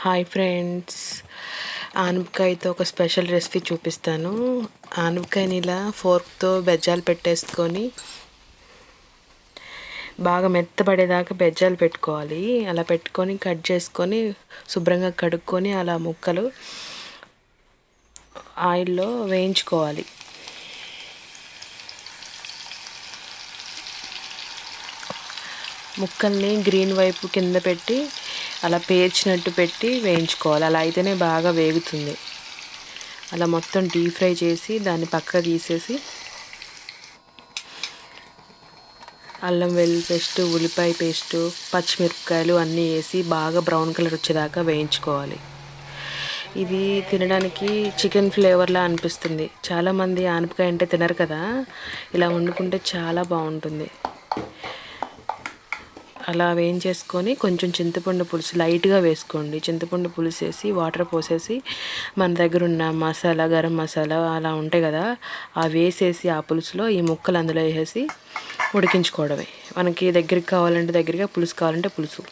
Hi friends, ఆనపకాయతో ఒక special recipe చూపిస్తాను. ఆనపకాయని ఇలా ఫోర్క్తో బెజ్జాలు పెట్టేసుకొని బాగా మెత్తపడేదాకా బెజ్జాలు పెట్టుకోవాలి. అలా పెట్టుకొని కట్ చేసుకొని శుభ్రంగా కడుక్కొని అలా ముక్కలు ఆయిల్లో వేయించుకోవాలి. ముక్కల్ని గ్రీన్ వైపు కింద పెట్టి అలా పేర్చినట్టు పెట్టి వేయించుకోవాలి. అలా అయితేనే బాగా వేగుతుంది. అలా మొత్తం డీప్ ఫ్రై చేసి దాన్ని పక్క తీసేసి అల్లం వెల్లుల్లి పేస్టు, ఉల్లిపాయ పేస్టు, పచ్చిమిరపకాయలు అన్నీ వేసి బాగా బ్రౌన్ కలర్ వచ్చేదాకా వేయించుకోవాలి. ఇది తినడానికి చికెన్ ఫ్లేవర్లా అనిపిస్తుంది. చాలామంది ఆనపకాయ అంటే తినరు కదా, ఇలా వండుకుంటే చాలా బాగుంటుంది. అలా వేయించేసుకొని కొంచెం చింతపండు పులుసు లైట్గా వేసుకోండి. చింతపండు పులుసు వేసి వాటర్ పోసేసి మన దగ్గర ఉన్న మసాలా, గరం మసాలా అలా ఉంటాయి కదా, అవి వేసేసి ఆ పులుసులో ఈ ముక్కలు అందులో వేసేసి ఉడికించుకోవడమే. మనకి దగ్గరికి కావాలంటే దగ్గరగా, పులుసు కావాలంటే పులుసు.